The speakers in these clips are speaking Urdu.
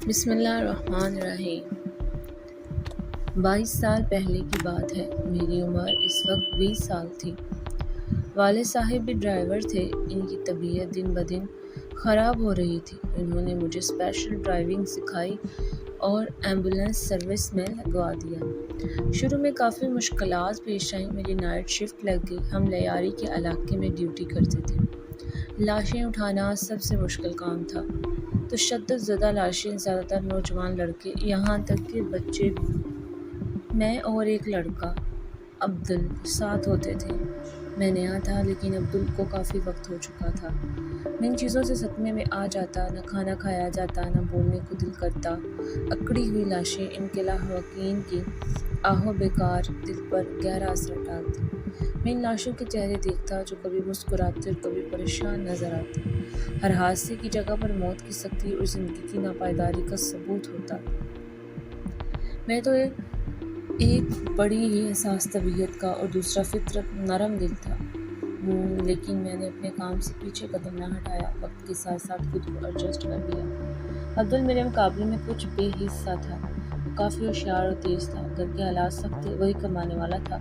بسم اللہ الرحمن الرحیم۔ 22 سال پہلے کی بات ہے۔ میری عمر اس وقت 20 سال تھی۔ والد صاحب بھی ڈرائیور تھے۔ ان کی طبیعت دن بدن خراب ہو رہی تھی۔ انہوں نے مجھے اسپیشل ڈرائیونگ سکھائی اور ایمبولینس سروس میں لگوا دیا۔ شروع میں کافی مشکلات پیش آئیں۔ میری نائٹ شفٹ لگ گئی۔ ہم لیاری کے علاقے میں ڈیوٹی کرتے تھے۔ لاشیں اٹھانا سب سے مشکل کام تھا۔ تشدد زدہ لاشیں، زیادہ تر نوجوان لڑکے، یہاں تک کہ بچے بھی۔ میں اور ایک لڑکا عبدل ساتھ ہوتے تھے۔ میں نیا تھا لیکن عبدل کو کافی وقت ہو چکا تھا۔ میں ان چیزوں سے صدمے میں آ جاتا، نہ کھانا کھایا جاتا، نہ بولنے کو دل کرتا۔ اکڑی ہوئی لاشیں، ان کے لاحقین کی آہو بیکار دل پر گہرا اثر ڈالتی۔ میں ان لاشوں کے چہرے دیکھتا جو کبھی مسکراتے اور کبھی پریشان نظر آتے۔ ہر حادثے کی جگہ پر موت کی سختی اور زندگی کی ناپائیداری کا ثبوت ہوتا۔ میں تو ایک بڑی ہی حساس طبیعت کا اور دوسرا فطرت نرم دل تھا، لیکن میں نے اپنے کام سے پیچھے قدم نہ ہٹایا۔ وقت کے ساتھ ساتھ خود کو ایڈجسٹ کر لیا۔ عبدل میرے مقابلے میں کچھ بے حس سا تھا۔ وہ کافی ہوشیار اور تیز تھا۔ گھر کے حالات سخت تھے، وہی کمانے والا تھا،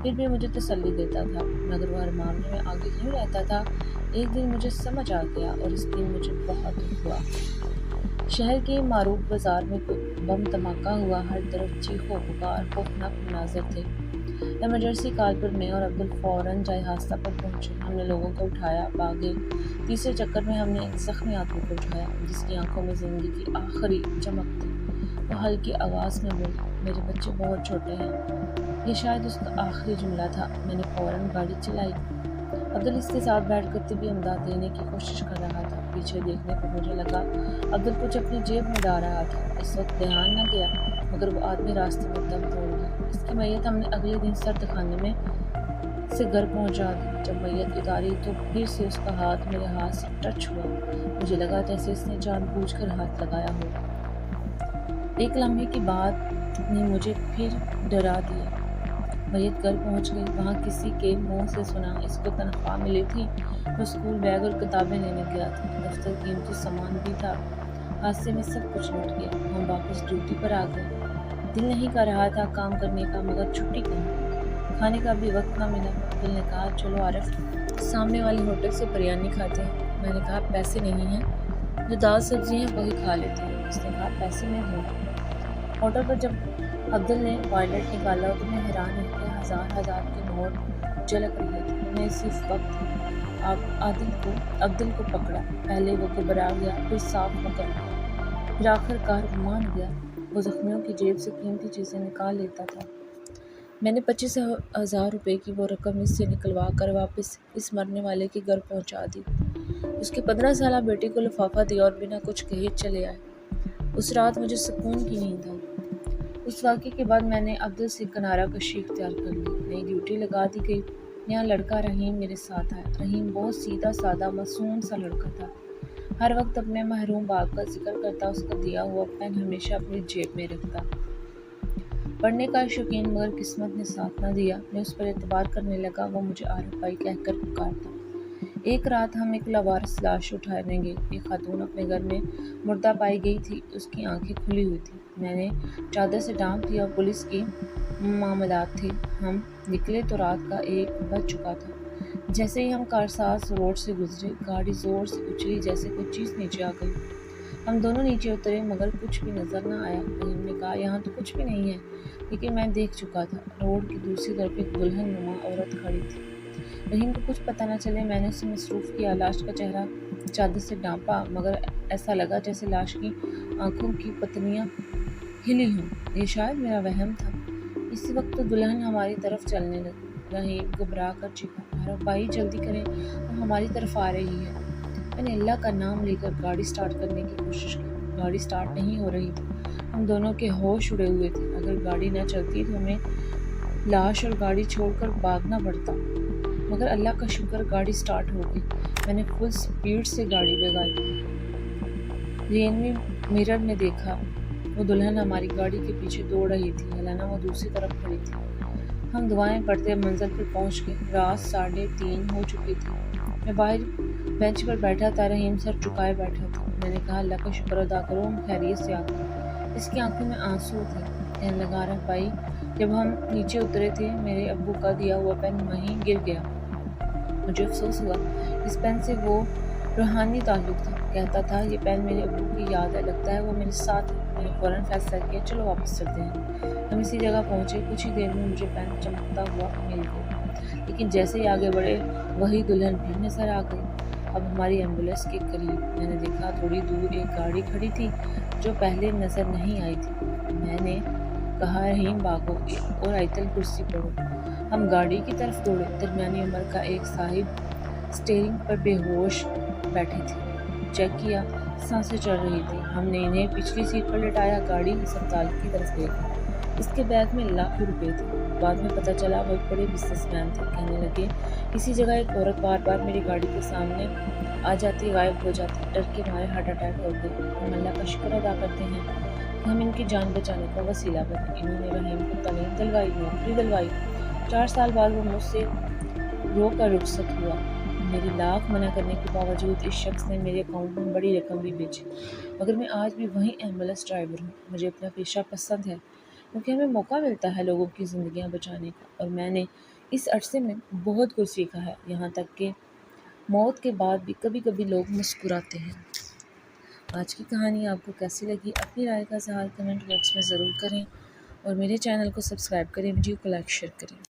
پھر بھی مجھے تسلی دیتا تھا، مگر وہ ہر معاملے میں آگے کیوں رہتا تھا۔ ایک دن مجھے سمجھ آ گیا اور اس دن مجھے بہت دکھ ہوا۔ شہر کے معروف بازار میں بم دھماکہ ہوا۔ ہر طرف چیخ و پکار، خوفناک مناظر تھے۔ ایمرجنسی کال پر میں اور عبدل فوراً جائے حادثہ پر پہنچے۔ ہم نے لوگوں کو اٹھایا، بھاگے۔ تیسرے چکر میں ہم نے ایک زخمی آدمی کو اٹھایا جس کی آنکھوں میں زندگی کی آخری چمک تھی۔ وہ ہلکی آواز میں بولی، میرے بچے بہت چھوٹے ہیں۔ یہ شاید اس کا آخری جملہ تھا۔ میں نے فوراً گاڑی چلائی۔ عبدل اس کے ساتھ بیٹھ کر طبی امداد دینے کی کوشش کر رہا تھا۔ پیچھے دیکھنے پر مجھے لگا عبدل کچھ اپنی جیب میں ڈال رہا تھا۔ اس وقت دھیان نہ گیا، مگر وہ آدمی راستے میں دم توڑ گیا۔ اس کی میت ہم نے اگلے دن سرد خانے میں سے گھر پہنچا دی۔ جب میت اتاری تو پھر سے اس کا ہاتھ میرے ہاتھ سے ٹچ ہوا۔ مجھے لگا جیسے اس نے جان بوجھ کر ہاتھ لگایا ہو۔ ایک لمحے کی بات نے مجھے پھر ڈرا دیا۔ میت گھر پہنچ گئی۔ وہاں کسی کے منہ سے سنا اس کو تنخواہ ملی تھی۔ وہ اسکول بیگ اور کتابیں لینے گیا تھا۔ دفتر قیمتی سامان بھی تھا۔ حادثے میں سب کچھ لوٹ گیا۔ ہم واپس ڈیوٹی پر آ گئے۔ دل نہیں کر رہا تھا کام کرنے کا، مگر چھٹی کہاں، کھانے کا بھی وقت نہ ملا۔ دل نے کہا چلو عارف سامنے والے ہوٹل سے بریانی کھاتے ہیں۔ میں نے کہا پیسے نہیں ہیں، جو دال سبزی ہیں وہی کھا لیتے ہیں۔ اس نے کہا پیسے میں ہوں۔ ہوٹل پر جب عبدل نے وائلٹ نکالا تو میں حیران رہ گیا۔ ہزار کے نوٹ جھلک رہے تھے۔ میں نے اسی وقت عبدل کو پکڑا۔ پہلے وہ گھبرا گیا، پھر صاف مکر گیا، پھر آخر کار مان گیا۔ وہ زخمیوں کی جیب سے قیمتی چیزیں نکال لیتا تھا۔ میں نے 25,000 روپے کی وہ رقم اس سے نکلوا کر واپس اس مرنے والے کے گھر پہنچا دی۔ اس کے 15 سالہ بیٹے کو لفافہ دیا اور بنا کچھ کہے چلے آئے۔ اس رات مجھے سکون کی نیند آئی۔ اس واقعے کے بعد میں نے عبدل سے کنارہ کشی اختیار کر لی۔ نئی ڈیوٹی لگا دی گئی۔ نیا لڑکا رحیم میرے ساتھ آیا۔ رحیم بہت سیدھا سادہ معصوم سا لڑکا تھا۔ ہر وقت اپنے محروم باپ کا ذکر کرتا، اس کا دیا ہوا پین ہمیشہ اپنی جیب میں رکھتا۔ پڑھنے کا شوقین، مگر قسمت نے ساتھ نہ دیا۔ میں اس پر اعتبار کرنے لگا۔ وہ مجھے عارف بھائی کہہ کر پکارتا۔ ایک رات ہم ایک لاوارث لاش اٹھانے گئے۔ ایک خاتون اپنے گھر میں مردہ پائی گئی تھی۔ اس کی آنکھیں کھلی ہوئی تھیں۔ میں نے چادر سے ڈھانپ دیا۔ پولیس کی معاملات تھے۔ ہم نکلے تو رات کا 1 بج چکا تھا۔ جیسے ہی ہم کارساز روڈ سے گزرے، گاڑی زور سے اچھلی جیسے کوئی چیز نیچے آ گئی۔ ہم دونوں نیچے اترے، مگر کچھ بھی نظر نہ آیا۔ رحیم نے کہا یہاں تو کچھ بھی نہیں ہے، لیکن میں دیکھ چکا تھا۔ روڈ کی دوسری طرف ایک دلہن نما عورت کھڑی تھی۔ رحیم کو کچھ پتہ نہ چلے میں نے اسے مصروف کیا۔ لاش کا چہرہ چادر سے ڈھانپا، مگر ایسا لگا جیسے لاش کی آنکھوں کی پتیاں ہلی ہوں۔ یہ شاید میرا وہم تھا۔ اسی وقت دلہن ہماری طرف چلنے لگی۔ رحیم گھبرا کر چیخا، عارف بھائی جلدی کریں، وہ ہماری طرف آ رہی ہے۔ میں نے اللہ کا نام لے کر گاڑی سٹارٹ کرنے کی کوشش کی۔ گاڑی سٹارٹ نہیں ہو رہی تھی۔ ہم دونوں کے ہوش اڑے ہوئے تھے۔ اگر گاڑی نہ چلتی تو ہمیں لاش اور گاڑی چھوڑ کر بھاگنا پڑتا، مگر اللہ کا شکر گاڑی سٹارٹ ہو گئی۔ میں نے فل سپیڈ سے گاڑی بھگائی۔ رینوی مرر میں دیکھا، وہ دلہن ہماری گاڑی کے پیچھے دوڑ رہی تھی، حالانہ وہ دوسری طرف کھڑی تھی۔ ہم دعائیں پڑھتے منزل پر پہنچ گئے۔ رات 3:30 ہو چکی تھی۔ میں باہر بینچ پر بیٹھا تھا۔ رحیم سر جھکائے بیٹھا تھا۔ میں نے نے کہا, اللہ کا شکر ادا کرو ہم خیریت سے آ گئے. اس کی آنکھوں میں آنسو تھے. کہنے لگا, عارف بھائی, جب ہم نیچے اترے تھے میرے ابو کا دیا ہوا پین وہیں گر گیا. مجھے افسوس ہوا. اس پین سے وہ روحانی تعلق تھا. کہتا تھا یہ پین میرے ابو کی یاد ہے, لگتا ہے وہ میرے ساتھ ہے. میں نے فوراً فیصلہ کیا, چلو واپس چلتے ہیں. ہم اسی جگہ پہنچے. کچھ ہی دیر میں مجھے پین چمکتا ہوا مل گیا, لیکن جیسے ہی آگے بڑھے وہی دلہن پھر نظر آ گئی. اب ہماری ایمبولینس کے قریب میں نے دیکھا تھوڑی دور ایک گاڑی کھڑی تھی جو پہلے نظر نہیں آئی تھی. میں نے کہا, رحیم بھاگو اور آیتل کرسی پڑھو. ہم گاڑی کی طرف دوڑے. درمیانی عمر کا ایک صاحب اسٹیئرنگ پر بے ہوش بیٹھے تھے. چیک کیا, سانسیں چڑھ رہی تھی. ہم نے انہیں پچھلی سیٹ پر لٹایا. گاڑی ہسپتال کی طرف لے گئی. اس کے بیگ میں لاکھوں روپے تھے. بعد میں پتہ چلا وہ ایک بڑے بزنس مین تھے. کہنے لگے, اسی جگہ ایک عورت بار بار میری گاڑی کے سامنے آ جاتی, غائب ہو جاتی. ڈر کے مارے ہارٹ اٹیک ہو گئی. ہم اللہ کا شکر ادا کرتے ہیں کہ ہم ان کی جان بچانے کا وسیلہ بنے. انہوں نے رحیم کو تعلیم دلوائی, نوکری دلوائی. 4 سال بعد وہ مجھ سے رو کر رخصت ہوا. میری لاکھ منع کرنے کے باوجود اس شخص نے میرے اکاؤنٹ میں بڑی رقم بھی بھیجی. مگر میں آج بھی وہیں ایمبولینس ڈرائیور ہوں. مجھے اپنا پیشہ پسند ہے کیونکہ ہمیں موقع ملتا ہے لوگوں کی زندگیاں بچانے کا. اور میں نے اس عرصے میں بہت کچھ سیکھا ہے, یہاں تک کہ موت کے بعد بھی کبھی کبھی لوگ مسکراتے ہیں. آج کی کہانی آپ کو کیسی لگی؟ اپنی رائے کا اظہار کمنٹ باکس میں ضرور کریں اور میرے چینل کو سبسکرائب کریں, ویڈیو کو لائک شیئر کریں.